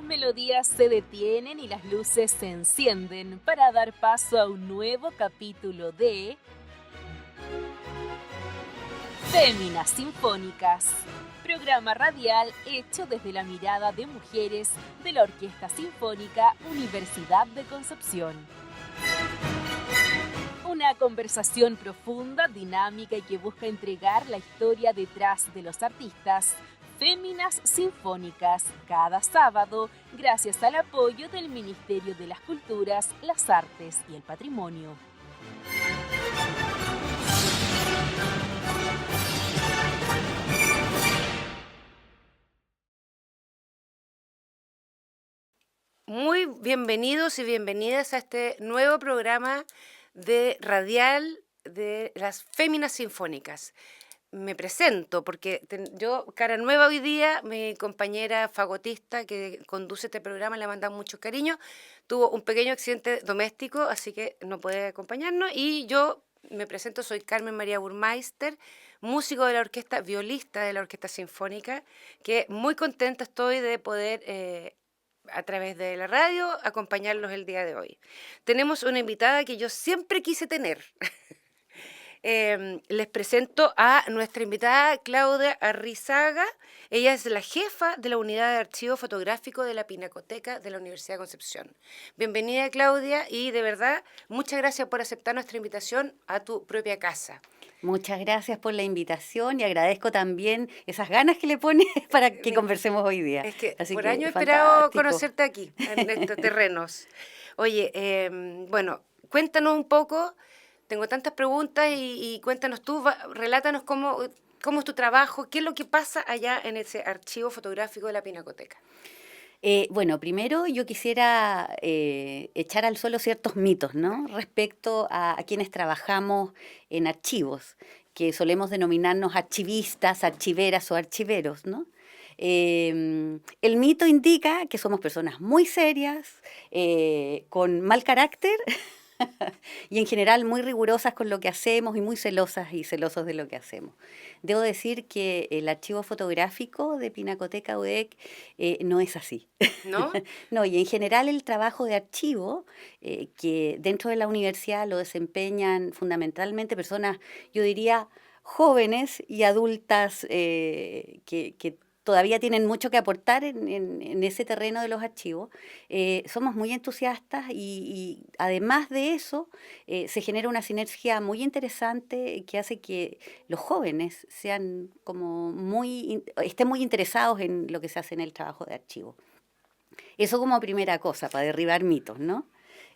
melodías se detienen y las luces se encienden para dar paso a un nuevo capítulo de Féminas Sinfónicas, programa radial hecho desde la mirada de mujeres de la Orquesta Sinfónica Universidad de Concepción. Una conversación profunda, dinámica y que busca entregar la historia detrás de los artistas. Féminas Sinfónicas, cada sábado, gracias al apoyo del Ministerio de las Culturas, las Artes y el Patrimonio. Muy bienvenidos y bienvenidas a este nuevo programa de radial de las Féminas Sinfónicas. Me presento porque yo, cara nueva hoy día, mi compañera fagotista que conduce este programa, le mandan mucho cariño, tuvo un pequeño accidente doméstico, así que no puede acompañarnos, y yo me presento, soy Carmen María Burmeister, músico de la orquesta, violista de la Orquesta Sinfónica, que muy contenta estoy de poder a través de la radio acompañarlos el día de hoy. Tenemos una invitada que yo siempre quise tener. Les presento a nuestra invitada Claudia Arrizaga. Ella es la jefa de la unidad de archivo fotográfico de la Pinacoteca de la Universidad de Concepción. Bienvenida, Claudia, y de verdad, muchas gracias por aceptar nuestra invitación a tu propia casa. Muchas gracias por la invitación y agradezco también esas ganas que le pones para que conversemos hoy día. Es que Así por que años he fantástico. esperado conocerte aquí, en estos terrenos. Oye, bueno, cuéntanos un poco. Tengo tantas preguntas y cuéntanos tú, relátanos cómo es tu trabajo, qué es lo que pasa allá en ese archivo fotográfico de la Pinacoteca. Bueno, primero yo quisiera echar al suelo ciertos mitos, ¿no? Respecto a quienes trabajamos en archivos, que solemos denominarnos archivistas, archiveras o archiveros, ¿no? El mito indica que somos personas muy serias, con mal carácter y en general muy rigurosas con lo que hacemos y muy celosas y celosos de lo que hacemos. Debo decir que el archivo fotográfico de Pinacoteca UDEC no es así. ¿No? No, y en general el trabajo de archivo, que dentro de la universidad lo desempeñan fundamentalmente personas, yo diría, jóvenes y adultas que todavía tienen mucho que aportar en ese terreno de los archivos. Somos muy entusiastas y además de eso se genera una sinergia muy interesante que hace que los jóvenes sean como estén muy interesados en lo que se hace en el trabajo de archivo. Eso como primera cosa, para derribar mitos, ¿no?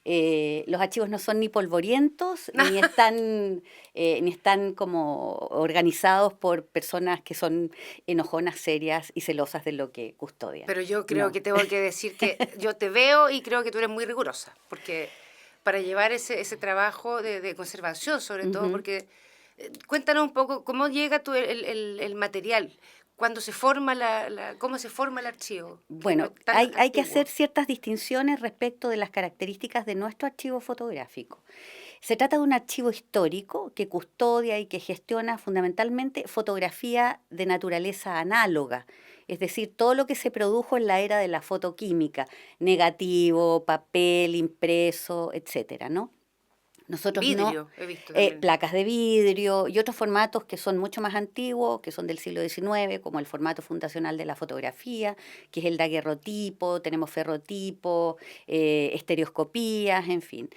Los archivos no son ni polvorientos, ni están como organizados por personas que son enojonas, serias y celosas de lo que custodian. Pero yo creo No. que tengo que decir que yo te veo y creo que tú eres muy rigurosa, porque para llevar ese trabajo de conservación, sobre todo, porque cuéntanos un poco cómo llega el material, cuándo se forma cómo se forma el archivo. Bueno, hay que hacer ciertas distinciones respecto de las características de nuestro archivo fotográfico. Se trata de un archivo histórico que custodia y que gestiona fundamentalmente fotografía de naturaleza análoga, es decir, todo lo que se produjo en la era de la fotoquímica, negativo, papel, impreso, etcétera, ¿no? Nosotros vidrio, he visto también. Placas de vidrio y otros formatos que son mucho más antiguos, que son del siglo XIX, como el formato fundacional de la fotografía, que es el daguerrotipo, tenemos ferrotipo, estereoscopías, en fin.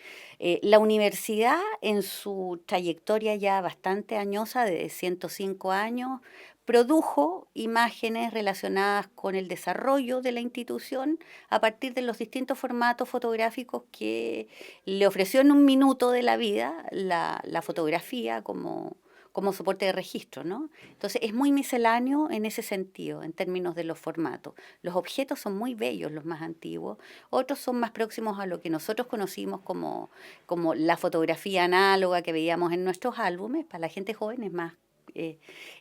La universidad, en su trayectoria ya bastante añosa, de 105 años, produjo imágenes relacionadas con el desarrollo de la institución a partir de los distintos formatos fotográficos que le ofreció en un minuto de la vida la fotografía como soporte de registro, ¿no? Entonces es muy misceláneo en ese sentido, en términos de los formatos. Los objetos son muy bellos, los más antiguos, otros son más próximos a lo que nosotros conocimos como la fotografía análoga que veíamos en nuestros álbumes. Para la gente joven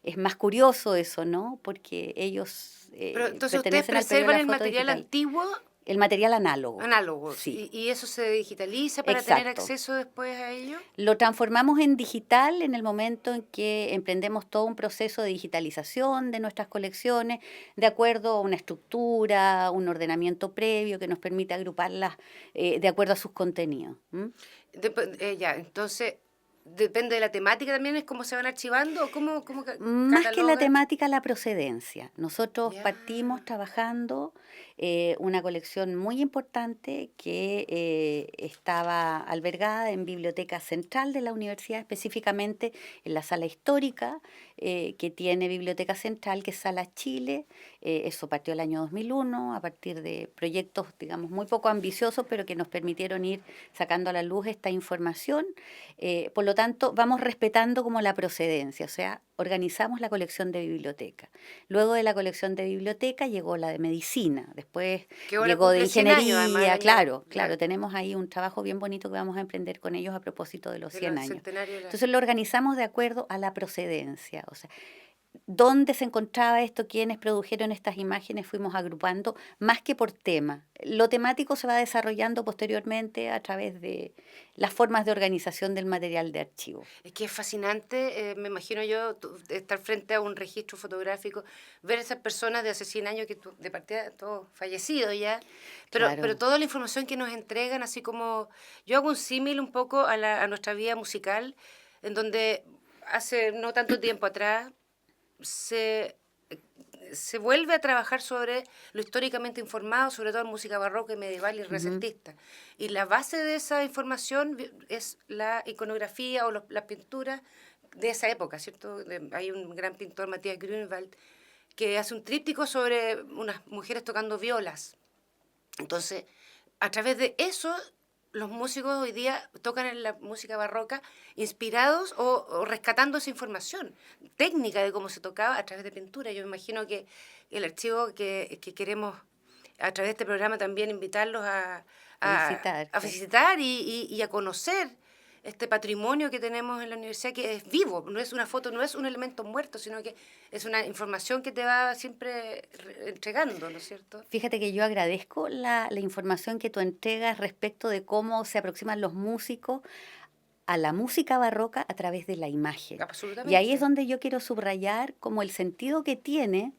es más curioso eso, ¿no? Porque ellos Pero entonces ustedes pertenecen al periodo de preservan la el foto material digital. antiguo El material análogo. Análogo. Sí. ¿Y eso se digitaliza para tener Exacto. acceso después a ello? Lo transformamos en digital en el momento en que emprendemos todo un proceso de digitalización de nuestras colecciones, de acuerdo a una estructura, un ordenamiento previo que nos permite agruparlas de acuerdo a sus contenidos. Ya, entonces, depende de la temática también, es cómo se van archivando o cómo Más que la catalogan. temática, la procedencia. Nosotros Ya. partimos trabajando una colección muy importante que estaba albergada en Biblioteca Central de la Universidad, específicamente en la sala histórica que tiene Biblioteca Central, que es Sala Chile. Eso partió el año 2001 a partir de proyectos, digamos, muy poco ambiciosos, pero que nos permitieron ir sacando a la luz esta información. Por lo tanto, vamos respetando como la procedencia, o sea, organizamos la colección de biblioteca. Luego de la colección de biblioteca llegó la de medicina, después Que ahora llegó de cumple 100 años, además, el ingeniería, año- claro, ya, tenemos ahí un trabajo bien bonito que vamos a emprender con ellos a propósito de los del 100 años. centenario de la- Entonces lo organizamos de acuerdo a la procedencia, o sea, dónde se encontraba esto, quiénes produjeron estas imágenes, fuimos agrupando más que por tema. Lo temático se va desarrollando posteriormente a través de las formas de organización del material de archivo. Es que es fascinante, me imagino yo, estar frente a un registro fotográfico, ver esas personas de hace 100 años que de partida todos fallecidos ya, Claro. pero toda la información que nos entregan, así como yo hago un símil un poco a nuestra vida musical, en donde hace no tanto tiempo atrás se, se vuelve a trabajar sobre lo históricamente informado, sobre todo en música barroca y medieval y renacentista. Y la base de esa información es la iconografía o las pinturas de esa época, ¿cierto? Hay un gran pintor, Matías Grünewald, que hace un tríptico sobre unas mujeres tocando violas. Entonces, a través de eso, los músicos hoy día tocan en la música barroca inspirados o rescatando esa información técnica de cómo se tocaba a través de pintura. Yo me imagino que el archivo que queremos a través de este programa también invitarlos a A visitar, sí. visitar y a conocer este patrimonio que tenemos en la universidad, que es vivo, no es una foto, no es un elemento muerto, sino que es una información que te va siempre entregando, ¿no es cierto? Fíjate que yo agradezco la información que tú entregas respecto de cómo se aproximan los músicos a la música barroca a través de la imagen. Absolutamente. Y ahí es donde yo quiero subrayar como el sentido que tiene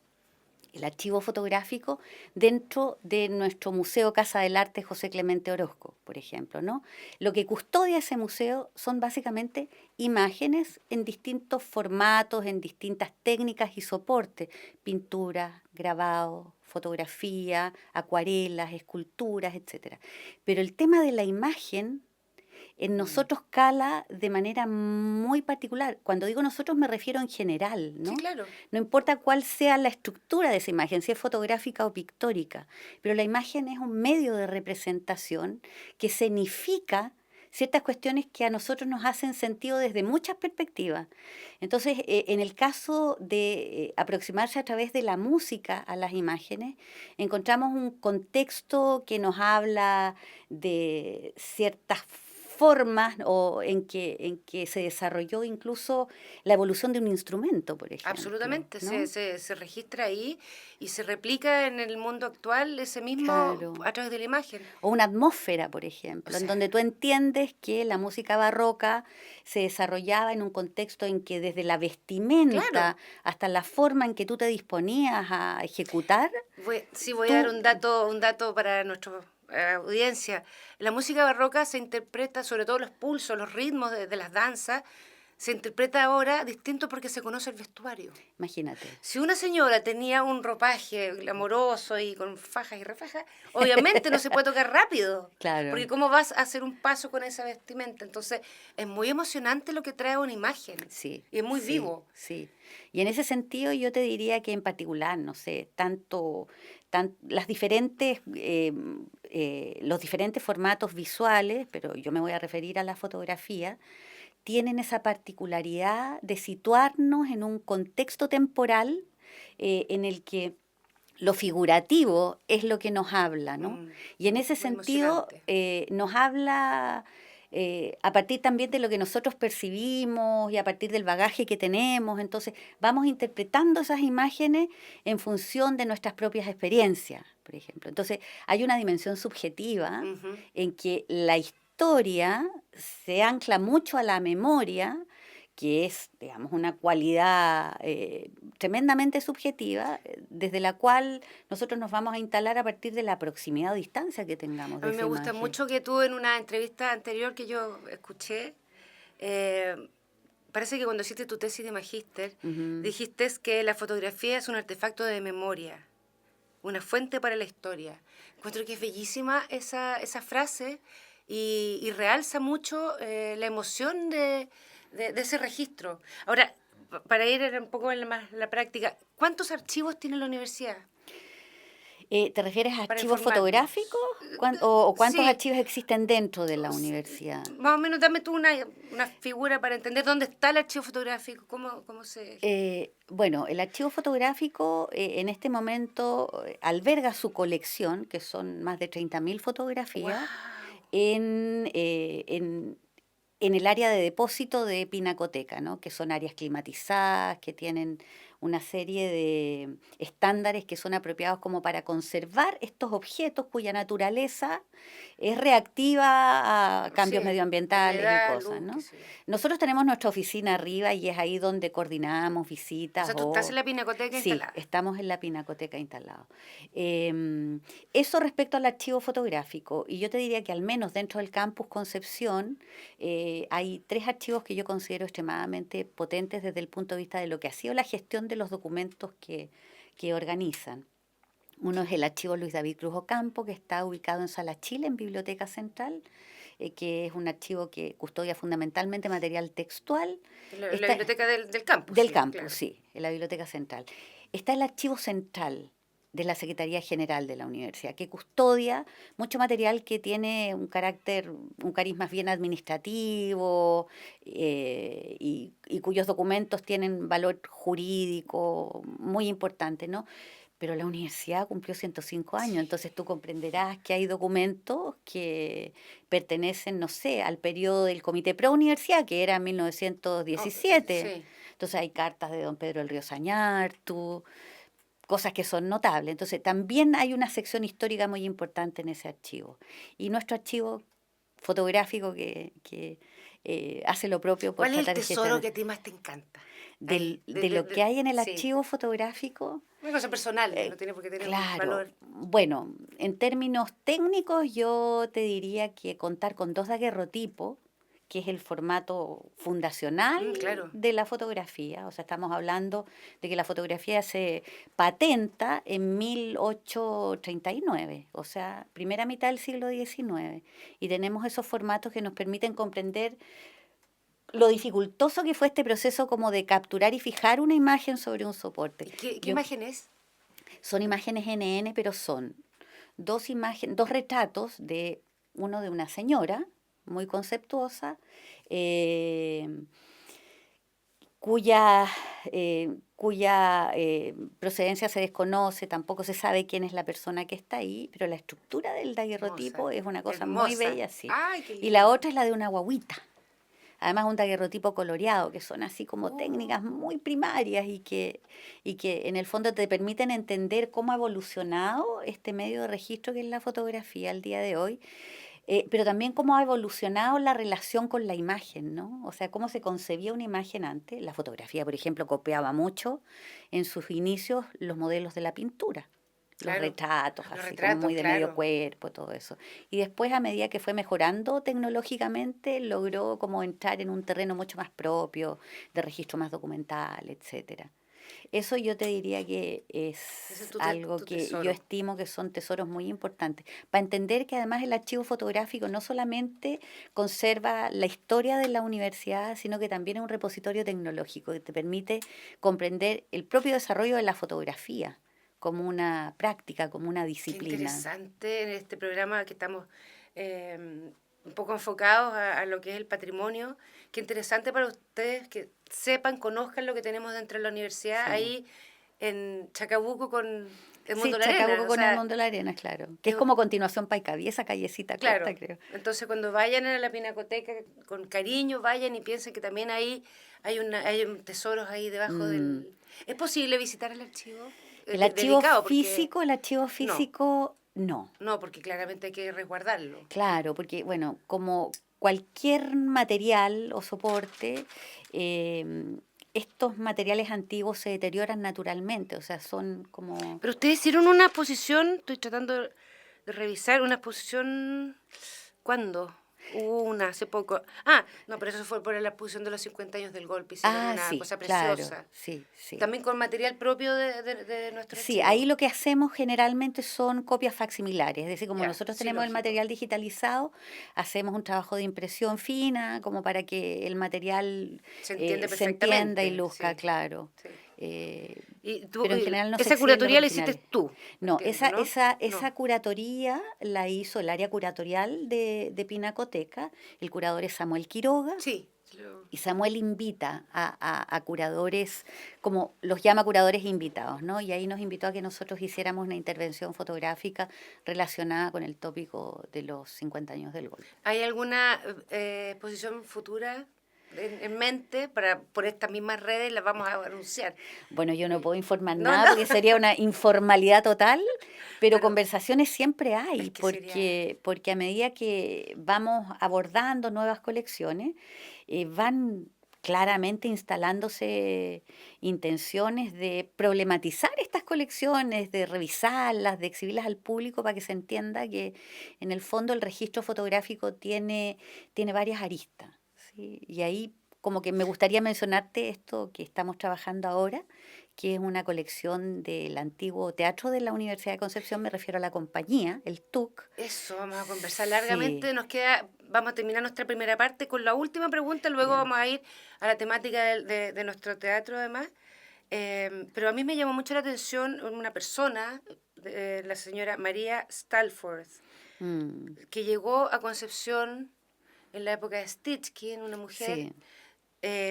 el archivo fotográfico dentro de nuestro Museo Casa del Arte José Clemente Orozco, por ejemplo, ¿no? Lo que custodia ese museo son básicamente imágenes en distintos formatos, en distintas técnicas y soportes, pintura, grabado, fotografía, acuarelas, esculturas, etcétera. Pero el tema de la imagen en nosotros cala de manera muy particular. Cuando digo nosotros me refiero en general, ¿no? Sí, claro. No importa cuál sea la estructura de esa imagen, si es fotográfica o pictórica, pero la imagen es un medio de representación que significa ciertas cuestiones que a nosotros nos hacen sentido desde muchas perspectivas. Entonces, en el caso de aproximarse a través de la música a las imágenes, encontramos un contexto que nos habla de ciertas formas o en que se desarrolló incluso la evolución de un instrumento, por ejemplo. Absolutamente, ¿no? se registra ahí y se replica en el mundo actual ese mismo Claro. a través de la imagen. O una atmósfera, por ejemplo, O en sea, donde tú entiendes que la música barroca se desarrollaba en un contexto en que desde la vestimenta Claro. hasta la forma en que tú te disponías a ejecutar, Sí, voy tú- a dar un dato para nuestra audiencia. La música barroca se interpreta, sobre todo los pulsos, los ritmos de las danzas, se interpreta ahora distinto porque se conoce el vestuario. imagínate. Si una señora tenía un ropaje glamoroso y con fajas y refajas, obviamente no se puede tocar rápido. Claro. Porque ¿cómo vas a hacer un paso con esa vestimenta? Entonces, es muy emocionante lo que trae una imagen. Sí. Y es muy sí, vivo. Sí. Y en ese sentido yo te diría que en particular, no sé, las diferentes, los diferentes formatos visuales, pero yo me voy a referir a la fotografía, tienen esa particularidad de situarnos en un contexto temporal en el que lo figurativo es lo que nos habla, ¿no? Mm, Y en ese muy sentido emocionante. nos habla a partir también de lo que nosotros percibimos y a partir del bagaje que tenemos. Entonces, vamos interpretando esas imágenes en función de nuestras propias experiencias, por ejemplo. Entonces, hay una dimensión subjetiva Ujú. en que la historia se ancla mucho a la memoria, que es, digamos, una cualidad tremendamente subjetiva, desde la cual nosotros nos vamos a instalar a partir de la proximidad o distancia que tengamos A de mí me esa gusta imagen. mucho que tú en una entrevista anterior que yo escuché, eh, parece que cuando hiciste tu tesis de magíster, Ujú. dijiste que la fotografía es un artefacto de memoria, una fuente para la historia. Encuentro que es bellísima esa frase y realza mucho la emoción de ese registro. Ahora, para ir un poco en la práctica, ¿cuántos archivos tiene la universidad ¿Te refieres a para archivos fotográficos? informarnos? ¿O cuántos Sí, archivos existen dentro de la s- universidad? más o menos dame tú una figura para entender dónde está el archivo fotográfico, cómo se... Bueno, el archivo fotográfico en este momento alberga su colección, que son más de 30.000 fotografías, ¡Wow! en, eh, en, en el área de depósito de Pinacoteca, ¿no? Que son áreas climatizadas, que tienen una serie de estándares que son apropiados como para conservar estos objetos cuya naturaleza es reactiva a Sí, cambios medioambientales y humedad, cosas, luz, qué ¿no? sé yo. Nosotros tenemos nuestra oficina arriba y es ahí donde coordinamos O visitas sea, tú estás en o... la pinacoteca Sí, instalada. estamos en la Pinacoteca instalados. Eso respecto al archivo fotográfico. Y yo te diría que al menos dentro del campus Concepción hay 3 archivos que yo considero extremadamente potentes desde el punto de vista de lo que ha sido la gestión de los documentos que organizan. Uno es el archivo Luis David Cruz Ocampo, que está ubicado en Sala Chile, en Biblioteca Central, que es un archivo que custodia fundamentalmente material textual. La Está biblioteca del campus, del sí, campus, claro. sí, en la Biblioteca Central. Está el archivo central de la Secretaría General de la Universidad, que custodia mucho material que tiene un carácter, un cariz más bien administrativo y cuyos documentos tienen valor jurídico muy importante, ¿no? Pero la universidad cumplió 105 años, entonces tú comprenderás que hay documentos que pertenecen, no sé, al periodo del Comité Pro Universidad, que era Oh, 1917. sí. Entonces hay cartas de don Pedro del Río Sañartu, cosas que son notables. Entonces también hay una sección histórica muy importante en ese archivo. Y nuestro archivo fotográfico que hace lo propio por ¿Cuál es el tratar de tesoro gestionar. que a ti más te encanta? Ahí, De lo que hay en el sí. archivo fotográfico, Una cosa personal, no eh, tiene por qué tener un claro, valor. bueno, en términos técnicos yo te diría que contar con 2 daguerrotipos, que es el formato fundacional Claro. de la fotografía, o sea, estamos hablando de que la fotografía se patenta en 1839, o sea, primera mitad del siglo XIX, y tenemos esos formatos que nos permiten comprender lo dificultoso que fue este proceso como de capturar y fijar una imagen sobre un soporte. ¿Y qué Yo imagen es? son imágenes NN, pero son 2 retratos de uno de una señora muy conceptuosa, eh, cuya, cuya procedencia se desconoce, tampoco se sabe quién es la persona que está ahí, pero la estructura del Hermosa. daguerrotipo es una cosa muy Hermosa. bella, sí. Ay, qué Y la lindo. otra es la de una guagüita. Además, un daguerrotipo coloreado, que son así como técnicas Oh, muy primarias y que en el fondo te permiten entender cómo ha evolucionado este medio de registro que es la fotografía al día de hoy, pero también cómo ha evolucionado la relación con la imagen, ¿no? O sea, cómo se concebía una imagen antes. La fotografía, por ejemplo, copiaba mucho en sus inicios los modelos de la pintura. Los claro. retratos, Los así como retratos, muy de medio claro. cuerpo, todo eso. Y después, a medida que fue mejorando tecnológicamente, logró como entrar en un terreno mucho más propio, de registro más documental, etcétera. Eso yo te diría que Ese es es algo tu que yo tesoro. estimo que son tesoros muy importantes. Para entender que además el archivo fotográfico no solamente conserva la historia de la universidad, sino que también es un repositorio tecnológico que te permite comprender el propio desarrollo de la fotografía como una práctica, como una Qué disciplina. interesante en este programa que estamos un poco enfocados a lo que es el patrimonio. Qué interesante para ustedes que sepan, conozcan lo que tenemos dentro de la universidad. Sí. Ahí en Chacabuco con el Sí, Mundo de la Arena. Chacabuco o con sea, el Mundo de la Arena, claro. Que es es- como continuación Paicaví, esa callecita claro. corta, creo. Entonces, cuando vayan a la Pinacoteca, con cariño, vayan y piensen que también ahí hay tesoros ahí debajo Mm. del... ¿Es posible visitar el archivo? El archivo Dedicado, porque... físico, el archivo No, físico, no. no, porque claramente hay que resguardarlo. Claro, porque, bueno, como cualquier material o soporte, estos materiales antiguos se deterioran naturalmente, o sea, son como... Pero ustedes hicieron una exposición, estoy tratando de revisar, una exposición... ¿Cuándo? Hubo una hace poco. Ah, no, pero eso fue por la exposición de los 50 años del golpe. Hicieron Ah, una sí, cosa claro, preciosa. sí, sí. También con material propio de nuestro Sí, archivo. ahí lo que hacemos generalmente son copias facsimilares, es decir, como Ya, nosotros sí, tenemos el lógico. material digitalizado, hacemos un trabajo de impresión fina, como para que el material Se entiende se entienda y perfectamente, luzca, sí. claro. Sí. Eh, Y pero en general no se esa exhiben los curatoría la hiciste originales. tú, No, entiendo, ¿no? esa No. curatoría la hizo el área curatorial de Pinacoteca, el curador es Samuel Quiroga, Sí. y Samuel invita a curadores, como los llama curadores invitados, ¿no? Y ahí nos invitó a que nosotros hiciéramos una intervención fotográfica relacionada con el tópico de los 50 años del golpe. ¿Hay alguna exposición futura en mente para por estas mismas redes? Las vamos a anunciar. Bueno, yo no puedo informar No, nada no. porque sería una informalidad total, pero Pero conversaciones siempre es hay, que sería... porque a medida que vamos abordando nuevas colecciones, van claramente instalándose intenciones de problematizar estas colecciones, de revisarlas, de exhibirlas al público para que se entienda que en el fondo el registro fotográfico tiene varias aristas, ¿sí? Y ahí como que me gustaría mencionarte esto que estamos trabajando ahora, que es una colección del antiguo Teatro de la Universidad de Concepción, me refiero a la compañía, el TUC. Eso, vamos a conversar Sí, largamente. Nos queda, vamos a terminar nuestra primera parte con la última pregunta, luego ya. vamos a ir a la temática de nuestro teatro además. Pero a mí me llamó mucho la atención una persona, la señora María Stalford, Mm, que llegó a Concepción en la época de Stitchkin, una mujer. sí.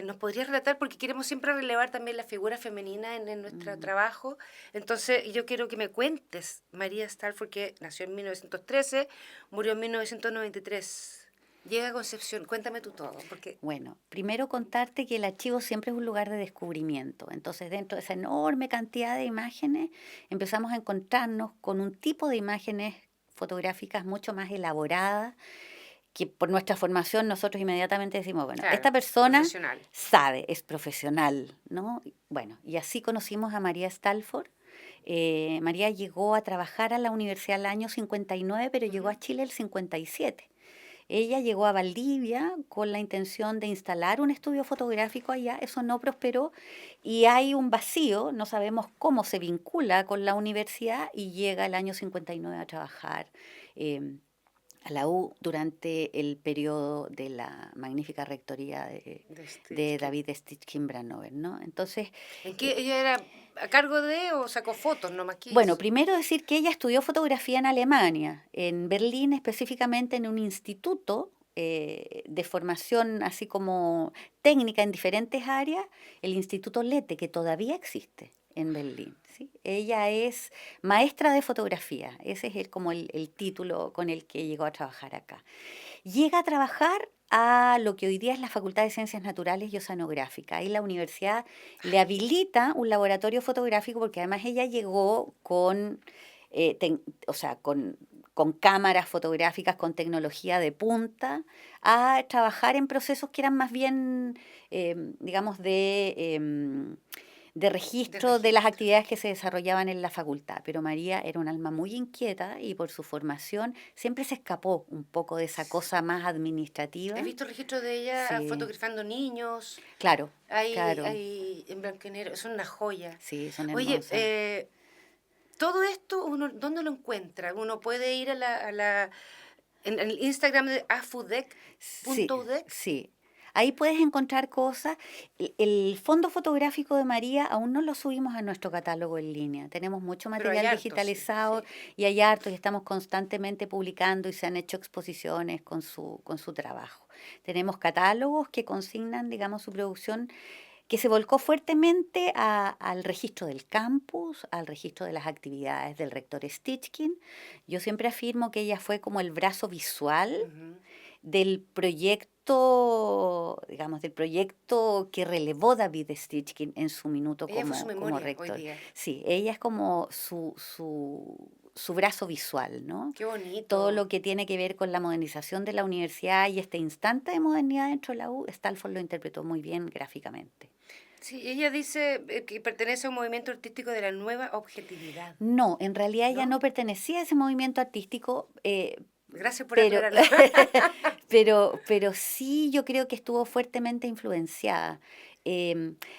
¿Nos podrías relatar? Porque queremos siempre relevar también la figura femenina en nuestro Mm. trabajo. Entonces, yo quiero que me cuentes, María Stalford, que nació en 1913, murió en 1993. Llega a Concepción, cuéntame tú todo, porque... Bueno, primero contarte que el archivo siempre es un lugar de descubrimiento. Entonces, dentro de esa enorme cantidad de imágenes, empezamos a encontrarnos con un tipo de imágenes fotográficas mucho más elaboradas, que por nuestra formación nosotros inmediatamente decimos, bueno, Claro, esta persona profesional. sabe, es profesional, ¿no? Bueno, y así conocimos a María Stalford. María llegó a trabajar a la universidad el año 59, pero llegó Ujú. a Chile el 57. Ella llegó a Valdivia con la intención de instalar un estudio fotográfico allá, eso no prosperó y hay un vacío, no sabemos cómo se vincula con la universidad y llega el año 59 a trabajar. em, a la U durante el periodo de la magnífica rectoría De de Stitchkin. David Stitchkin Brandnover, ¿no? Entonces, ¿En eh, qué ella era a cargo de o sacó fotos nomás que bueno, hizo? primero decir que ella estudió fotografía en Alemania, en Berlín específicamente en un instituto de formación así como técnica en diferentes áreas, el Instituto Lete, que todavía existe en Berlín. ¿Sí? Ella es maestra de fotografía, ese es como el título con el que llegó a trabajar acá. Llega a trabajar a lo que hoy día es la Facultad de Ciencias Naturales y Oceanográfica. Ahí la universidad le habilita un laboratorio fotográfico porque además ella llegó con, o sea, con cámaras fotográficas, con tecnología de punta, a trabajar en procesos que eran más bien, digamos, de De registro de las registro. actividades que se desarrollaban en la facultad. Pero María era un alma muy inquieta y por su formación siempre se escapó un poco de esa cosa más He administrativa. visto registros de ella Sí, fotografando niños, claro, claro, hay en blanco y negro, son una joya. sí, son Oye, hermosas. todo esto, uno, ¿dónde lo encuentra? Uno puede ir en el Instagram de Sí, afudec.udec, sí. Ahí puedes encontrar cosas. El fondo fotográfico de María aún no lo subimos a nuestro catálogo en línea. Tenemos mucho pero hay material hartos, sí, digitalizado sí. y hay hartos y estamos constantemente publicando y se han hecho exposiciones con su trabajo. Tenemos catálogos que consignan, digamos, su producción que se volcó fuertemente al registro del campus, al registro de las actividades del rector Stichkin. Yo siempre afirmo que ella fue como el brazo visual del proyecto, digamos, del proyecto que relevó David Stichkin en su minuto Ella fue su como memoria rector. hoy día. Sí, ella es como su brazo visual, ¿no? Qué bonito. Todo lo que tiene que ver con la modernización de la universidad y este instante de modernidad dentro de la U, Stalford lo interpretó muy bien gráficamente. Sí, ella dice que pertenece a un movimiento artístico de la nueva objetividad. No, en realidad ella ¿No? no pertenecía a ese movimiento artístico, Gracias por pero, aclararlo. pero sí yo creo que estuvo fuertemente influenciada.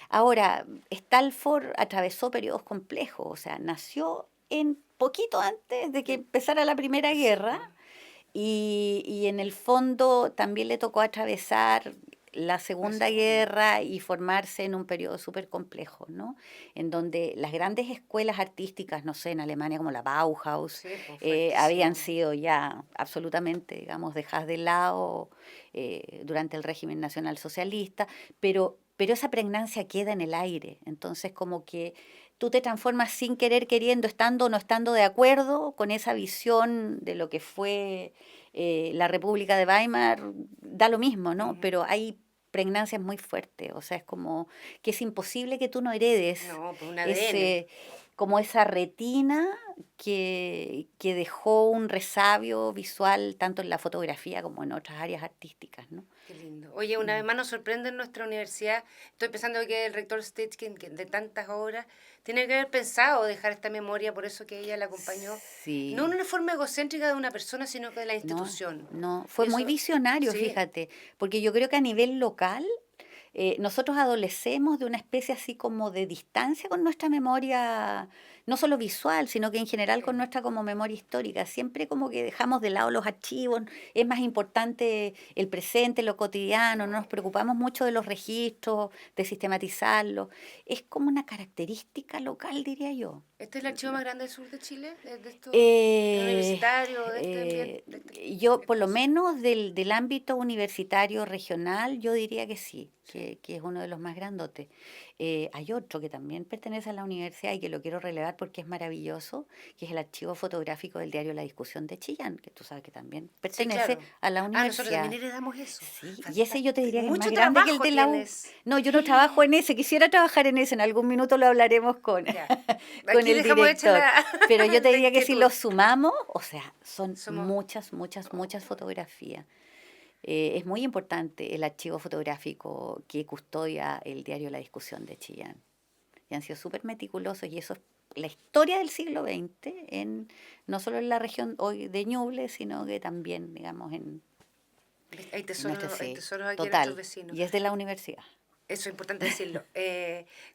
Ahora, Stalford atravesó periodos complejos, o sea, nació en poquito antes de que empezara la Primera Guerra y en el fondo también le tocó atravesar la Segunda Guerra y formarse en un periodo súper complejo, ¿no? En donde las grandes escuelas artísticas, no sé, en Alemania como la Bauhaus, Sí, pues, fuertísimo. habían sido ya absolutamente, digamos, dejadas de lado durante el régimen nacionalsocialista, pero esa pregnancia queda en el aire, entonces como que tú te transformas sin querer, queriendo, estando o no estando de acuerdo con esa visión de lo que fue la República de Weimar, da lo mismo, ¿no? Pero hay pregnancias muy fuertes, o sea, es como que es imposible que tú no heredes No, pues un ADN. como esa retina que dejó un resabio visual tanto en la fotografía como en otras áreas artísticas, ¿no? Qué lindo. Oye, una vez más nos sorprende en nuestra universidad. Estoy pensando que el rector Stichkin, que de tantas obras, tiene que haber pensado dejar esta memoria, por eso que ella la acompañó. Sí. No en una forma egocéntrica de una persona, sino que de la institución. No, fue Eso, muy visionario, sí. fíjate, porque yo creo que a nivel local nosotros adolecemos de una especie así como de distancia con nuestra memoria, no solo visual, sino que en general con nuestra como memoria histórica. Siempre como que dejamos de lado los archivos, es más importante el presente, lo cotidiano, no nos preocupamos mucho de los registros, de sistematizarlos. Es como una característica local, diría yo. ¿Este es el archivo más grande del sur de Chile? ¿De estos universitario, universitarios? De este yo por lo menos del ámbito universitario regional, yo diría que sí, que es uno de los más grandotes. Hay otro que también pertenece a la universidad y que lo quiero relevar porque es maravilloso, que es el archivo fotográfico del diario La Discusión de Chillán, que tú sabes que también pertenece a la universidad. Nosotros también heredamos eso. Sí, y ese yo te diría que es Mucho más grande que el trabajo de la U. tienes. No, yo no trabajo en ese, quisiera trabajar en ese, en algún minuto lo hablaremos con, Ya. con Aquí el dejamos hecha director. la- Pero yo te la diría que si inquietud. lo sumamos, o sea, son Somos- muchas fotografías. Es muy importante el archivo fotográfico que custodia el diario La Discusión de Chillán. Y han sido súper meticulosos y eso es la historia del siglo XX, no solo en la región hoy de Ñuble, sino que también, digamos, en Hay tesoros, nuestra hay tesoros aquí en total. nuestros vecinos. Y es de la universidad. Eso es importante decirlo.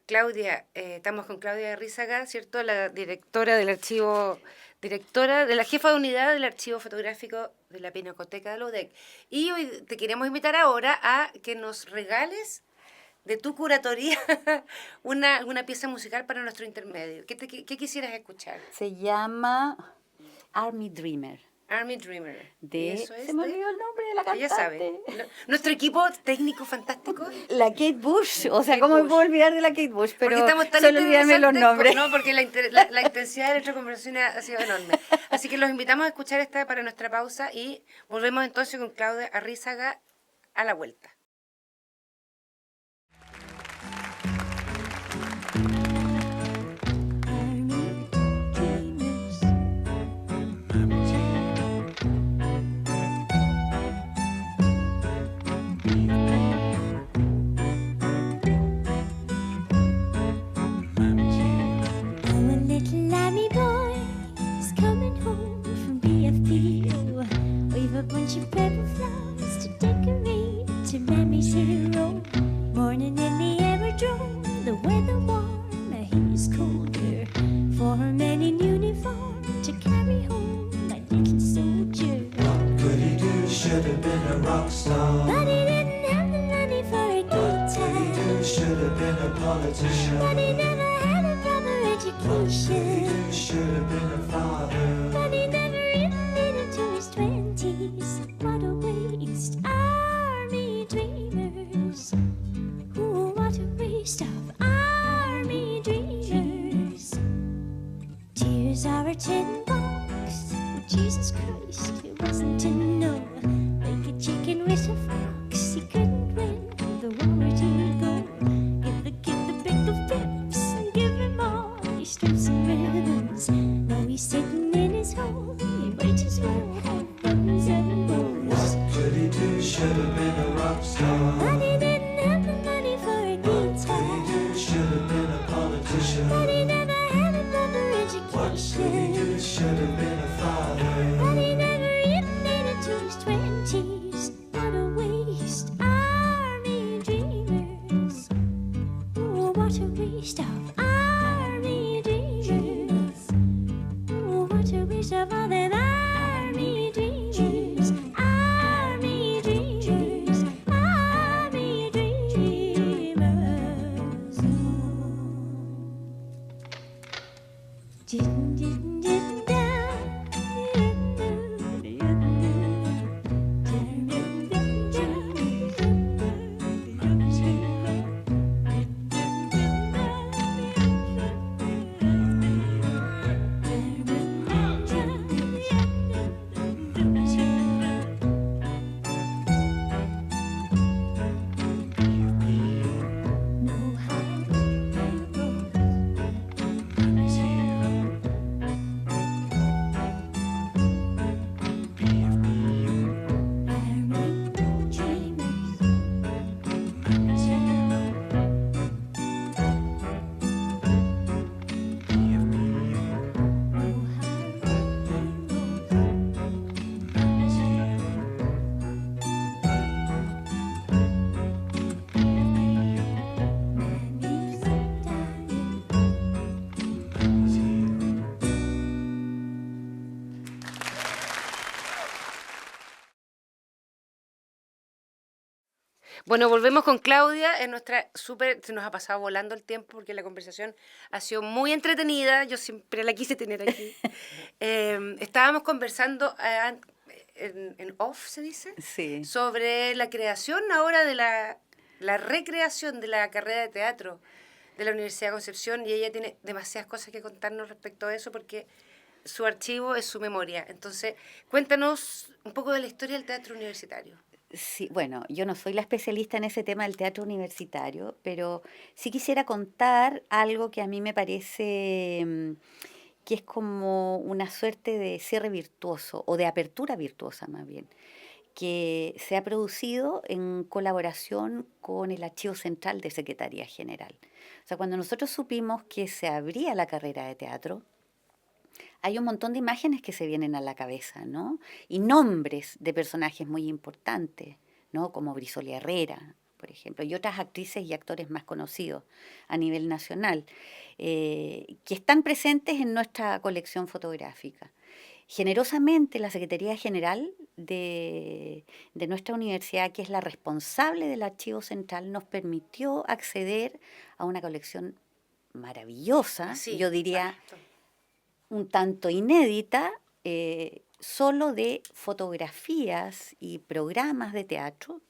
Claudia, estamos con Claudia Arrízaga, ¿cierto? La directora del archivo, directora de la jefa de unidad del archivo fotográfico de la Pinacoteca de la UDEC. Y hoy te queremos invitar ahora a que nos regales de tu curatoría una pieza musical para nuestro intermedio. ¿Qué quisieras escuchar? Se llama Army Dreamer. Army Dreamer. De, ¿Y eso es se me de? olvidó el nombre de la cantante. Ella sabe. Nuestro equipo técnico fantástico. La Kate Bush, o sea, Kate ¿cómo me Bush. puedo olvidar de la Kate Bush? Porque Pero estamos tan solo olvidarme los interesantes, nombres. No, porque la intensidad de nuestra conversación ha sido enorme. Así que los invitamos a escuchar esta para nuestra pausa y volvemos entonces con Claudia Arrízaga a la vuelta. tin box. Jesus Christ, it wasn't to know. Like a chicken with a fox, he couldn't win. The war to go. Give the kid the big of pips and give him all his strips and ribbons. Now he's sitting in his hole. He might as well have buttons and bows. Could he do? Should have been a rock star. But he didn't have the money for a guitar. Could he do? Should have been a politician. But he never had another What could he education. do? Should have been a father. But he never even made it to his 20s. What a waste, army dreamers. Oh, what a waste of army dreamers. Oh, what a waste of all them army dreamers. Army dreamers. Army dreamers. Bueno, volvemos con Claudia en nuestra súper... Se nos ha pasado volando el tiempo porque la conversación ha sido muy entretenida. Yo siempre la quise tener aquí. Estábamos conversando en off, ¿se dice? Sí. Sobre la creación ahora de la recreación de la carrera de teatro de la Universidad de Concepción, y ella tiene demasiadas cosas que contarnos respecto a eso porque su archivo es su memoria. Entonces, cuéntanos un poco de la historia del teatro universitario. Sí, bueno, yo no soy la especialista en ese tema del teatro universitario, pero sí quisiera contar algo que a mí me parece que es como una suerte de cierre virtuoso o de apertura virtuosa más bien, que se ha producido en colaboración con el Archivo Central de Secretaría General. O sea, cuando nosotros supimos que se abría la carrera de teatro, hay un montón de imágenes que se vienen a la cabeza, ¿no? Y nombres de personajes muy importantes, ¿no? Como Brisolia Herrera, por ejemplo, y otras actrices y actores más conocidos a nivel nacional, que están presentes en nuestra colección fotográfica. Generosamente, la Secretaría General de nuestra universidad, que es la responsable del Archivo Central, nos permitió acceder a una colección maravillosa, Así, yo diría exacto. un tanto inédita, solo de fotografías y programas de teatro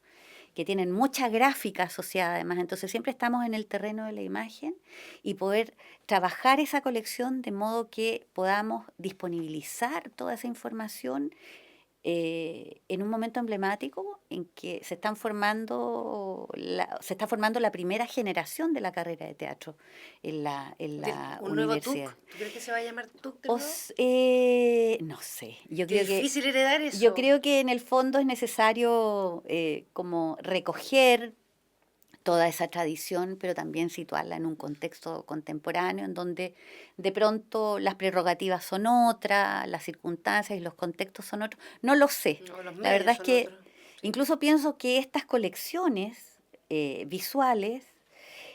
que tienen mucha gráfica asociada además, entonces siempre estamos en el terreno de la imagen y poder trabajar esa colección de modo que podamos disponibilizar toda esa información en un momento emblemático en que se está formando la primera generación de la carrera de teatro en la ¿Un nuevo universidad. TUC? ¿Tú crees que se va a llamar TUC de nuevo? No sé, yo Qué creo que difícil heredar eso. yo creo que en el fondo es necesario como recoger toda esa tradición, pero también situarla en un contexto contemporáneo, en donde de pronto las prerrogativas son otras, las circunstancias y los contextos son otros. No lo sé. No, los La verdad medios es son que otros. Sí. incluso pienso que estas colecciones visuales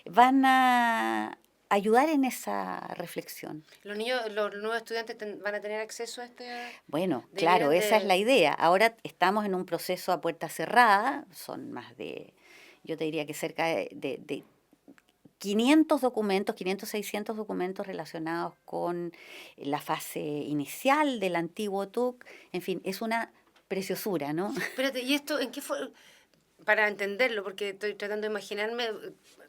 van a ayudar en esa reflexión. Los nuevos estudiantes van a tener acceso a este... Bueno, Deberían claro, esa es de- la idea. Ahora estamos en un proceso a puerta cerrada, son más de, yo te diría que cerca de 500 documentos, 500, 600 documentos relacionados con la fase inicial del antiguo TUC. En fin, es una preciosura, ¿no? Espérate, ¿y esto en qué para entenderlo, porque estoy tratando de imaginarme,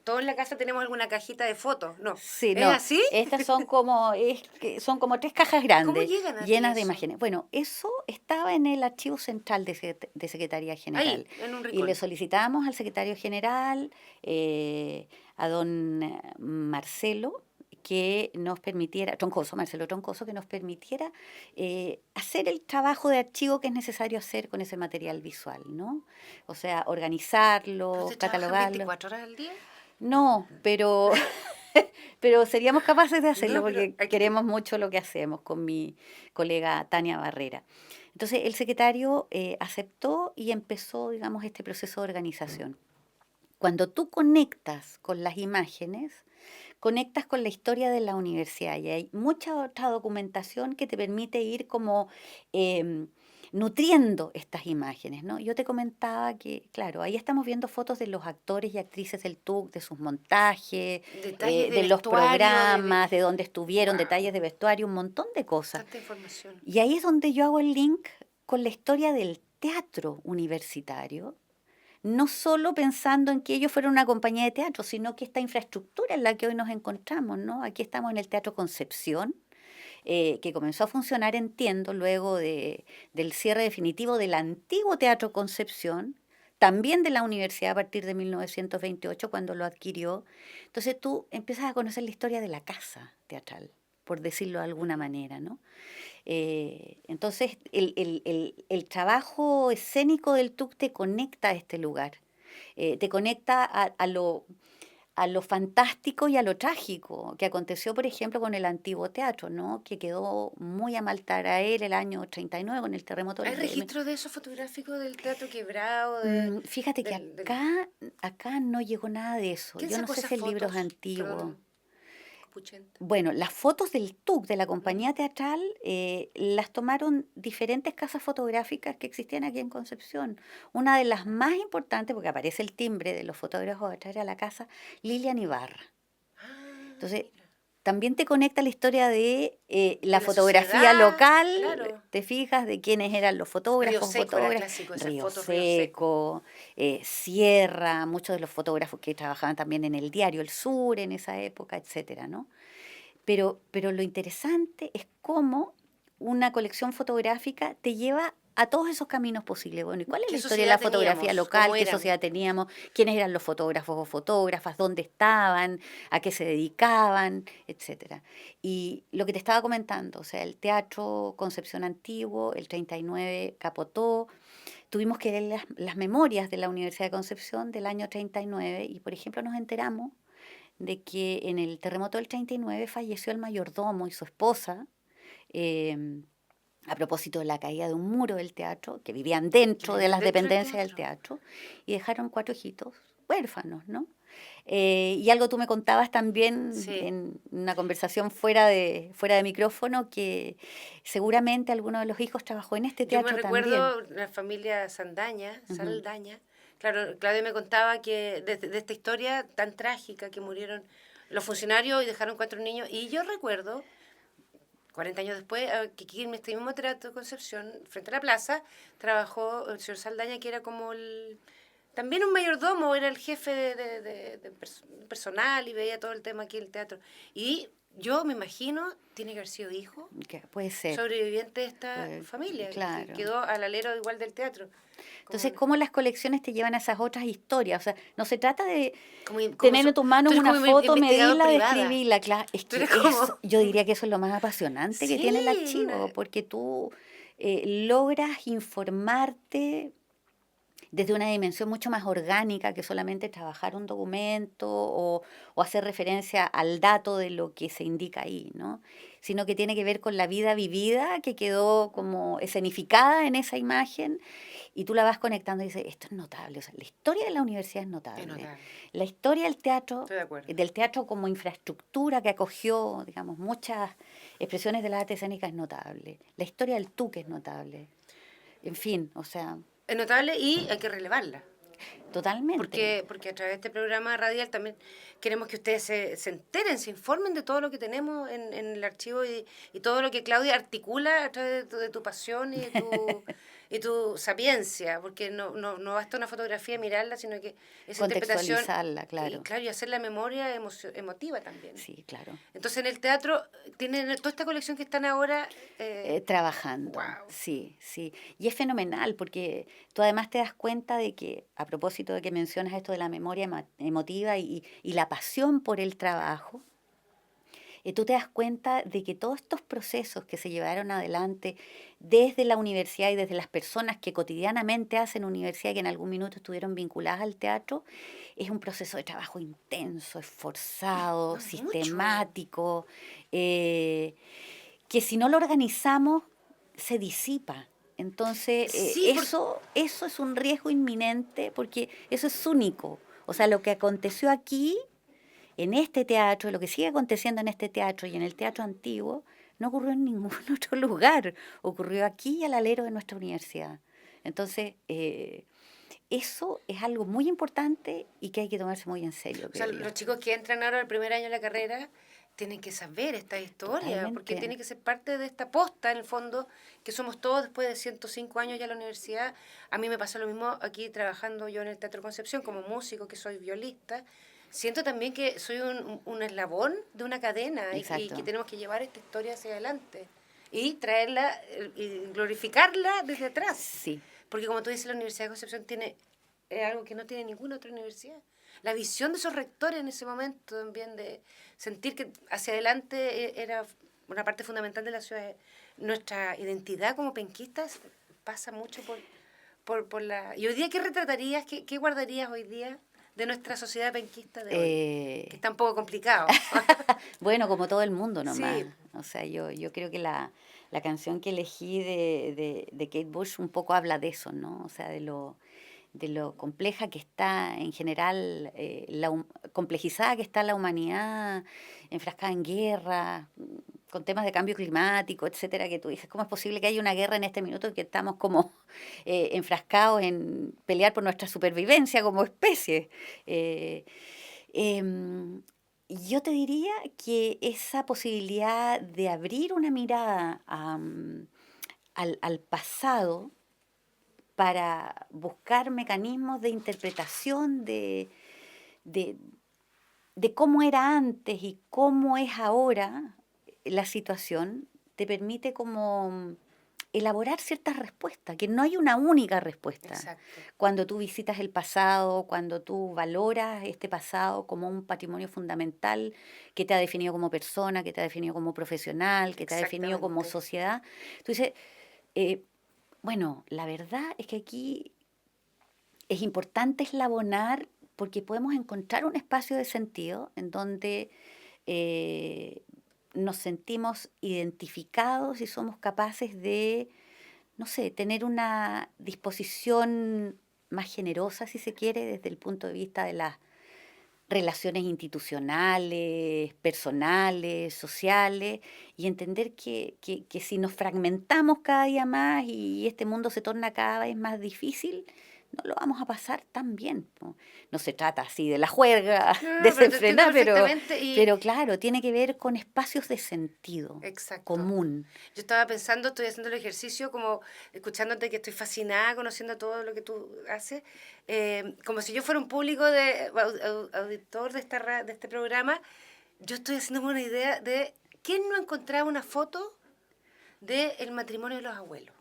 todos en la casa tenemos alguna cajita de fotos, ¿no? Sí, ¿Es no. así? Estas son como 3 cajas grandes llegan a ti llenas de eso? imágenes. Bueno, eso estaba en el archivo central de Secretaría General. Ahí, en un Y rincón. le solicitamos al secretario general, a don Marcelo, que nos permitiera, Marcelo Troncoso, que nos permitiera hacer el trabajo de archivo que es necesario hacer con ese material visual, ¿no? O sea, ¿Pero organizarlo, usted trabaja catalogarlo. 24 horas al día? No, pero seríamos capaces de hacerlo No, pero porque hay que- queremos mucho lo que hacemos con mi colega Tania Barrera. Entonces, el secretario aceptó y empezó, digamos, este proceso de organización. Cuando tú conectas con las imágenes, conectas con la historia de la universidad y hay mucha otra documentación que te permite ir como nutriendo estas imágenes, ¿no? Yo te comentaba que, claro, ahí estamos viendo fotos de los actores y actrices del TUC, de sus montajes, Detalles de de los vestuario, programas, de dónde estuvieron, Guau. detalles de vestuario, un montón de cosas. Tanta información. Y ahí es donde yo hago el link con la historia del teatro universitario, no solo pensando en que ellos fueron una compañía de teatro, sino que esta infraestructura en la que hoy nos encontramos, ¿no? Aquí estamos en el Teatro Concepción, que comenzó a funcionar, entiendo, luego del cierre definitivo del antiguo Teatro Concepción, también de la universidad a partir de 1928, cuando lo adquirió. Entonces tú empiezas a conocer la historia de la casa teatral, por decirlo de alguna manera, ¿no? Entonces, el trabajo escénico del TUC te conecta a este lugar, te conecta a lo fantástico y a lo trágico que aconteció, por ejemplo, con el antiguo teatro, ¿no? Que quedó muy a mal traer el año 39 con el terremoto ¿Hay del registros de esos fotográficos del teatro quebrado? Fíjate que acá no llegó nada de eso. ¿Quién Yo no sacó sé esas si el libro es fotos? antiguo. Perdón, Puchenta. Bueno, las fotos del TUC, de la compañía teatral, las tomaron diferentes casas fotográficas que existían aquí en Concepción. Una de las más importantes, porque aparece el timbre de los fotógrafos atrás, era la casa Lilian Ibarra. Ah, Entonces, mira. también te conecta la historia de la la fotografía sociedad, local, claro. te fijas de quiénes eran los Río fotógrafos, Seco era fotógrafas, clásico, esas Río fotos Río Seco. Seco, Sierra, muchos de los fotógrafos que trabajaban también en el diario El Sur en esa época, etcétera, ¿no? Pero lo interesante es cómo una colección fotográfica te lleva a todos esos caminos posibles. Bueno, ¿y cuál es ¿Qué la historia de la sociedad fotografía teníamos? local? ¿Cómo ¿Qué eran? sociedad teníamos? ¿Quiénes eran los fotógrafos o fotógrafas? ¿Dónde estaban? ¿A qué se dedicaban? Etcétera. Y lo que te estaba comentando, o sea, el Teatro Concepción Antiguo, el 39 capotó. Tuvimos que leer las memorias de la Universidad de Concepción del año 39 y, por ejemplo, nos enteramos de que en el terremoto del 39 falleció el mayordomo y su esposa, eh, a propósito de la caída de un muro del teatro, que vivían dentro de las Dentro del dependencias del teatro. teatro, y dejaron 4 hijitos huérfanos, ¿no? Y algo tú me contabas también Sí. en una conversación fuera de micrófono, que seguramente alguno de los hijos trabajó en este Yo me teatro recuerdo también. la familia Saldaña. Ujú. Claro, Claudia me contaba que de esta historia tan trágica que murieron los funcionarios y dejaron 4 niños. Y yo recuerdo, 40 años después, que aquí en este mismo Teatro de Concepción, frente a la plaza, trabajó el señor Saldaña, que era como también un mayordomo, era el jefe de personal y veía todo el tema aquí en el teatro. Y yo me imagino, tiene que haber sido hijo Que puede ser. sobreviviente de esta Pues, familia, que claro. quedó al alero igual del teatro. Entonces, ¿cómo las colecciones te llevan a esas otras historias? O sea, no se trata de como tener en tus manos tú eres una como foto, investigadora medirla, privada. describirla. Claro, es Tú que eres como- yo diría que eso es lo más apasionante que tiene el Sí, archivo, porque tú logras informarte desde una dimensión mucho más orgánica que solamente trabajar un documento o hacer referencia al dato de lo que se indica ahí, ¿no? Sino que tiene que ver con la vida vivida que quedó como escenificada en esa imagen y tú la vas conectando y dices, esto es notable, o sea, la historia de la universidad es notable. Es notable. La historia Estoy de acuerdo. del teatro como infraestructura que acogió, digamos, muchas expresiones de la arte escénica es notable. La historia del TUC es notable. En fin, o sea, Es notable y hay que relevarla. Totalmente. Porque a través de este programa radial también queremos que ustedes se enteren, se informen de todo lo que tenemos en el archivo y todo lo que Claudia articula a través de tu pasión y tu sapiencia, porque no basta una fotografía mirarla, sino que esa interpretación Contextualizarla, y, claro. claro, y hacer la memoria emotiva también. Sí, claro. Entonces en el teatro tienen toda esta colección que están ahora... Trabajando, wow. sí, sí. Y es fenomenal porque tú además te das cuenta de que, a propósito de que mencionas esto de la memoria emotiva y la pasión por el trabajo, tú te das cuenta de que todos estos procesos que se llevaron adelante desde la universidad y desde las personas que cotidianamente hacen universidad y que en algún minuto estuvieron vinculadas al teatro, es un proceso de trabajo intenso, esforzado, No, mucho. sistemático, eh, que si no lo organizamos se disipa. Entonces, Sí, eso es un riesgo inminente porque eso es único. O sea, lo que aconteció aquí en este teatro, lo que sigue aconteciendo en este teatro y en el teatro antiguo, no ocurrió en ningún otro lugar, ocurrió aquí y al alero de nuestra universidad. Entonces, eso es algo muy importante y que hay que tomarse muy en serio, o sea, creo yo. los chicos que entran ahora al primer año de la carrera tienen que saber esta historia, porque Totalmente. tiene que ser parte de esta posta, en el fondo, que somos todos después de 105 años ya en la universidad. A mí me pasó lo mismo aquí trabajando yo en el Teatro Concepción como músico, que soy violista. Siento también que soy un eslabón de una cadena y Exacto. que tenemos que llevar esta historia hacia adelante y traerla y glorificarla desde atrás. Sí, Porque como tú dices, la Universidad de Concepción tiene algo que no tiene ninguna otra universidad. La visión de esos rectores en ese momento también de sentir que hacia adelante era una parte fundamental de la ciudad. Nuestra identidad como penquistas pasa mucho por la... ¿Y hoy día qué retratarías, qué guardarías hoy día de nuestra sociedad penquista de hoy? Que eh, está un poco complicado. bueno, como todo el mundo nomás. Sí. O sea, yo creo que la canción que elegí de Kate Bush un poco habla de eso, ¿no? O sea, de lo compleja que está en general, complejizada que está la humanidad, enfrascada en guerra, con temas de cambio climático, etcétera, que tú dices, ¿cómo es posible que haya una guerra en este minuto y que estamos como enfrascados en pelear por nuestra supervivencia como especie? Eh, em, yo te diría que esa posibilidad de abrir una mirada al pasado para buscar mecanismos de interpretación de, de cómo era antes y cómo es ahora la situación, te permite como elaborar ciertas respuestas, que no hay una única respuesta. Exacto. Cuando tú visitas el pasado, cuando tú valoras este pasado como un patrimonio fundamental que te ha definido como persona, que te ha definido como profesional, que te ha definido como Exactamente. sociedad, tú dices, eh, bueno, la verdad es que aquí es importante eslabonar porque podemos encontrar un espacio de sentido en donde eh, nos sentimos identificados y somos capaces de, no sé, tener una disposición más generosa, si se quiere, desde el punto de vista de las relaciones institucionales, personales, sociales, y entender que si nos fragmentamos cada día más y este mundo se torna cada vez más difícil, no lo vamos a pasar tan bien, po. No se trata así de la juerga No, pero te entiendo desenfrenada, perfectamente pero claro, tiene que ver con espacios de sentido Exacto. común. Yo estaba pensando, estoy haciendo el ejercicio, como escuchándote que estoy fascinada, conociendo todo lo que tú haces, como si yo fuera un público auditor de de este programa. Yo estoy haciéndome una idea de quién no encontraba una foto del matrimonio de los abuelos.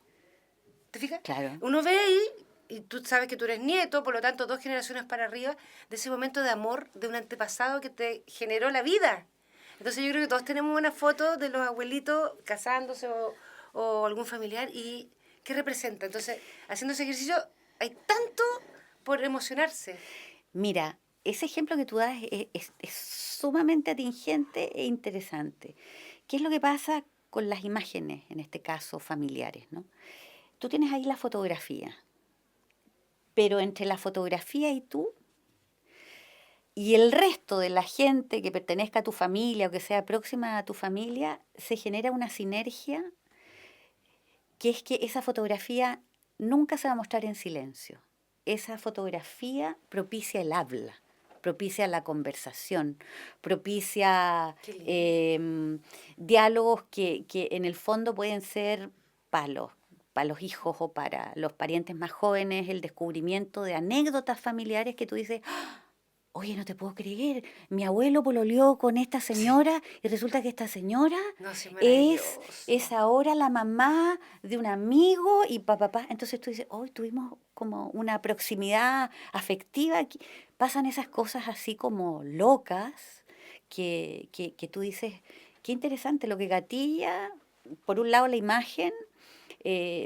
¿Te fijas? Claro. Uno ve ahí, y tú sabes que tú eres nieto, por lo tanto, 2 generaciones para arriba, de ese momento de amor de un antepasado que te generó la vida. Entonces yo creo que todos tenemos una foto de los abuelitos casándose o algún familiar y ¿qué representa? Entonces, haciendo ese ejercicio, hay tanto por emocionarse. Mira, ese ejemplo que tú das es sumamente atingente e interesante. ¿Qué es lo que pasa con las imágenes, en este caso familiares, ¿no? Tú tienes ahí la fotografía, pero entre la fotografía y tú y el resto de la gente que pertenezca a tu familia o que sea próxima a tu familia, se genera una sinergia que es que esa fotografía nunca se va a mostrar en silencio. esa fotografía propicia el habla, propicia la conversación, propicia Qué lindo. diálogos que en el fondo pueden ser para los hijos o para los parientes más jóvenes, el descubrimiento de anécdotas familiares que tú dices, oye, no te puedo creer, mi abuelo pololeó con esta señora y resulta que esta señora No, sí, es maravilloso. ahora la mamá de un amigo y papá. Entonces tú dices, hoy tuvimos como una proximidad afectiva. Pasan esas cosas así como locas que tú dices, qué interesante lo que gatilla, por un lado la imagen,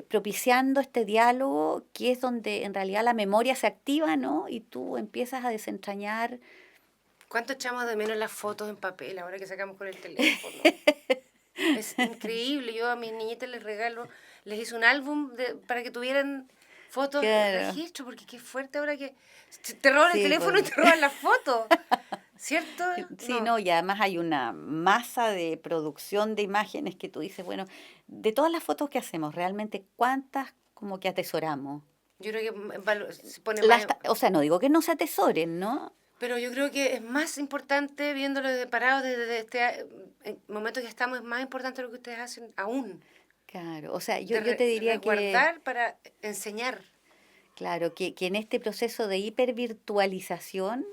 propiciando este diálogo, que es donde en realidad la memoria se activa, ¿no? Y tú empiezas a desentrañar. ¿Cuánto echamos de menos las fotos en papel ahora que sacamos con el teléfono? Es increíble. Yo a mis niñitas les regalo, les hice un álbum para que tuvieran fotos de Claro. registro, porque qué fuerte ahora que te roban el Sí, teléfono y pues. te roban las fotos. ¿Cierto? Sí, no, y además hay una masa de producción de imágenes que tú dices, bueno, de todas las fotos que hacemos, realmente, ¿cuántas como que atesoramos? Yo creo que se pone Las más. o sea, no digo que no se atesoren, ¿no? Pero yo creo que es más importante, viéndolo desde parado desde este momento que estamos, es más importante lo que ustedes hacen aún. Claro, o sea, De yo te diría que, resguardar para enseñar. claro, que en este proceso de hipervirtualización,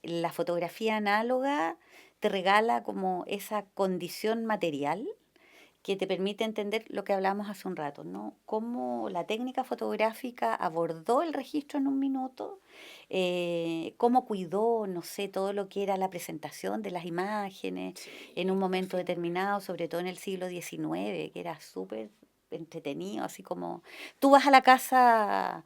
la fotografía análoga te regala como esa condición material que te permite entender lo que hablamos hace un rato, ¿no? Cómo la técnica fotográfica abordó el registro en un minuto, cómo cuidó, no sé, todo lo que era la presentación de las imágenes en un momento perfecto. determinado, sobre todo en el siglo XIX, que era súper entretenido, así como tú vas a la casa,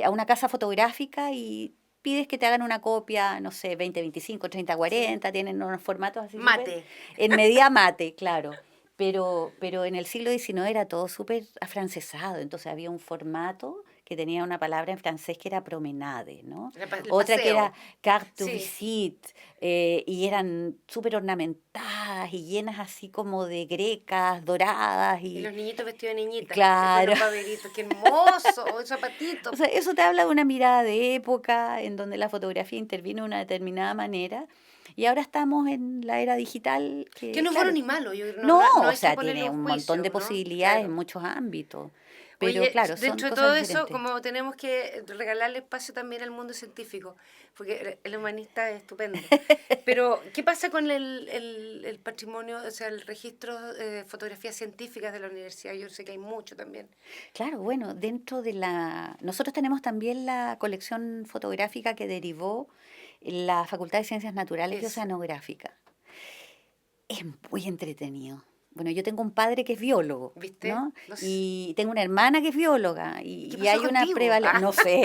a una casa fotográfica y pides que te hagan una copia, no sé, 20, 25, 30, Sí. 40, tienen unos formatos así súper Mate. en medida mate, claro. Pero en el siglo XIX era todo súper afrancesado, entonces había un formato que tenía una palabra en francés que era promenade, ¿no? El Otra que era paseo. carte de Sí. visite, y eran súper ornamentadas y llenas así como de grecas, doradas Y y los niñitos vestidos de niñita. claro. Con los baberitos. ¡Qué hermoso! Esos zapatitos. O sea, eso te habla de una mirada de época en donde la fotografía intervino de una determinada manera y ahora estamos en la era digital Que que, no es bueno claro, ni malo. no, No o hay que sea, ponerle tiene un un montón juicio, de ¿no? posibilidades en Claro. muchos ámbitos, pero Oye, claro, son dentro de cosas todo eso, diferentes. como tenemos que regalarle espacio también al mundo científico, porque el humanista es estupendo. Pero, ¿qué pasa con el patrimonio, o sea, el registro de fotografías científicas de la universidad? Yo sé que hay mucho también. Claro, bueno, dentro de la... Nosotros tenemos también la colección fotográfica que derivó la Facultad de Ciencias Naturales y Eso, Oceanográfica. Es muy entretenido. Bueno, yo tengo un padre que es biólogo, ¿viste? ¿no? No sé. Y tengo una hermana que es bióloga ¿Qué y pasó hay una contigo? prevalencia, no sé,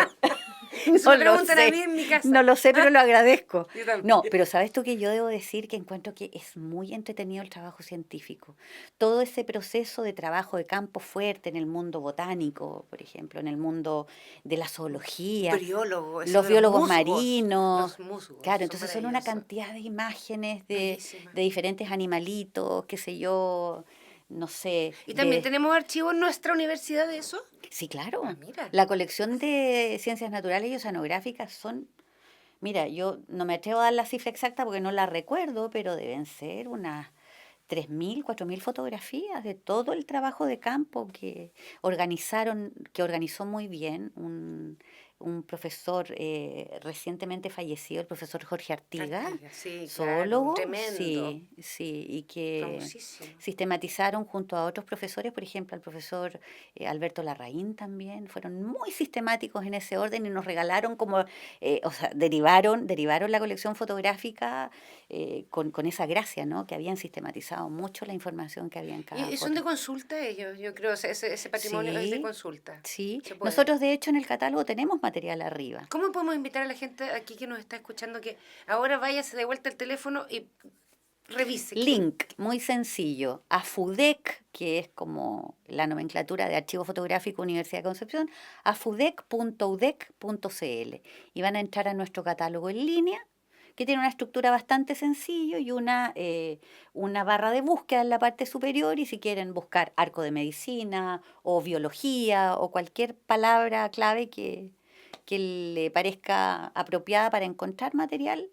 Eso no me lo preguntan a mí sé, en mi casa. no lo sé, pero lo agradezco. Yo también. No, pero sabes tú que yo debo decir que encuentro que es muy entretenido el trabajo científico. Todo ese proceso de trabajo de campo fuerte en el mundo botánico, por ejemplo, en el mundo de la zoología, Briólogo, eso los de los biólogos musgos. marinos. Los musgos, Claro, son entonces son una maravillosos. cantidad de imágenes Bellísima. de diferentes animalitos, qué sé yo, no sé, ¿Y también de... tenemos archivos en nuestra universidad de eso? Sí, claro. Ah, mira. La colección de ciencias naturales y oceanográficas son... Mira, yo no me atrevo a dar la cifra exacta porque no la recuerdo, pero deben ser unas 3.000, 4.000 fotografías de todo el trabajo de campo que organizaron, que organizó muy bien un profesor recientemente fallecido, el profesor Jorge Artiga, Artigas, sí, claro, un zoólogo, tremendo, sí, sí, y que famosísimo. sistematizaron junto a otros profesores, por ejemplo, al profesor Alberto Larraín también, fueron muy sistemáticos en ese orden y nos regalaron como, o sea, derivaron la colección fotográfica con esa gracia, ¿no? Que habían sistematizado mucho la información que había en cada Y son de foto. consulta ellos, yo creo, o sea, ese patrimonio es de Sí, consulta. sí. Se puede. Nosotros, de hecho, en el catálogo tenemos material arriba. ¿Cómo podemos invitar a la gente aquí que nos está escuchando que ahora váyase de vuelta al teléfono y revise? Link, muy sencillo, a FUDEC, que es como la nomenclatura de Archivo Fotográfico Universidad de Concepción, a fudec.udec.cl y van a entrar a nuestro catálogo en línea que tiene una estructura bastante sencilla y una barra de búsqueda en la parte superior, y si quieren buscar arco de medicina o biología o cualquier palabra clave que le parezca apropiada para encontrar material,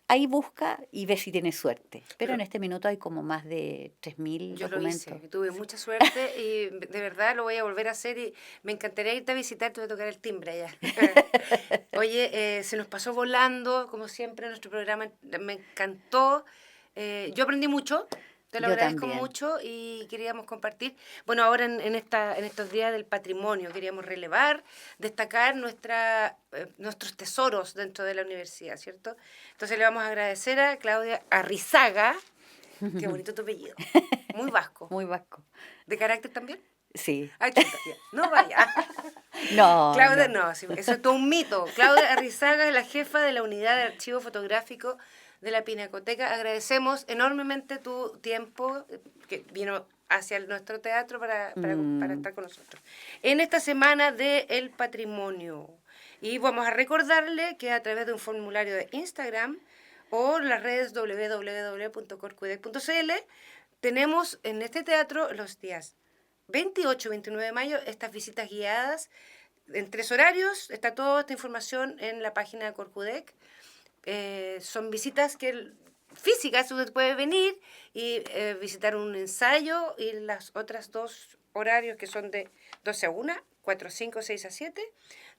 ahí busca y ve si tiene suerte. Pero en este minuto hay como más de 3.000 Yo lo documentos. hice, tuve mucha suerte y de verdad lo voy a volver a hacer y me encantaría irte a visitar, te voy a tocar el timbre allá. Oye, se nos pasó volando, como siempre, nuestro programa, me encantó. Yo aprendí mucho, te lo Yo agradezco también. mucho y queríamos compartir. Bueno, ahora en estos días del patrimonio queríamos relevar, destacar nuestros tesoros dentro de la universidad, ¿cierto? Entonces le vamos a agradecer a Claudia Arrizaga, qué bonito tu apellido, muy vasco. Muy vasco. ¿De carácter también? Sí. Ay, chuta, ya. No vaya. No, Claudia, no. no, sí, eso es todo un mito. Claudia Arrizaga es la jefa de la unidad de archivo fotográfico de la Pinacoteca. Agradecemos enormemente tu tiempo que vino hacia nuestro teatro para estar con nosotros. En esta semana del patrimonio. Y vamos a recordarle que a través de un formulario de Instagram o las redes www.corcudec.cl tenemos en este teatro los días 28 y 29 de mayo estas visitas guiadas en 3 horarios. Está toda esta información en la página de Corcudec. Son visitas físicas, usted puede venir y visitar un ensayo, y las otras 2 horarios que son de 12 a 1, 4 a 5, 6 a 7,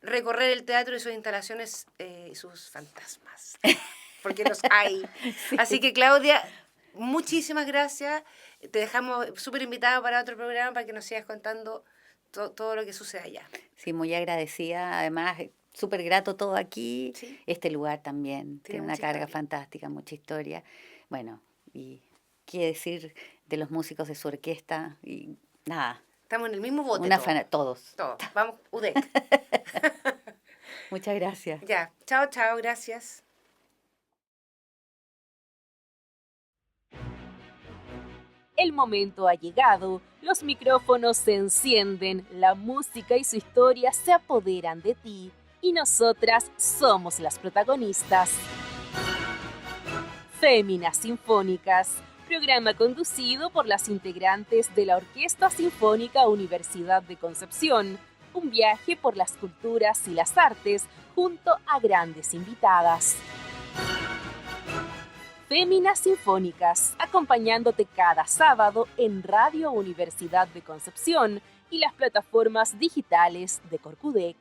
recorrer el teatro y sus instalaciones y sus fantasmas, porque los hay. Así que Claudia, muchísimas gracias. Te dejamos súper invitada para otro programa para que nos sigas contando todo lo que sucede allá. Sí, muy agradecida. Además, súper grato todo aquí. Sí. Este lugar también tiene una mucha carga historia. fantástica, mucha historia. Bueno, y qué decir de los músicos de su orquesta. Y nada, Estamos en el mismo bote. todos. Todos. Vamos, UDEC. Muchas gracias. Ya. Chao, chao. Gracias. El momento ha llegado, los micrófonos se encienden, la música y su historia se apoderan de ti, y nosotras somos las protagonistas. Féminas Sinfónicas, programa conducido por las integrantes de la Orquesta Sinfónica Universidad de Concepción, un viaje por las culturas y las artes junto a grandes invitadas. Féminas Sinfónicas, acompañándote cada sábado en Radio Universidad de Concepción y las plataformas digitales de Corcudec.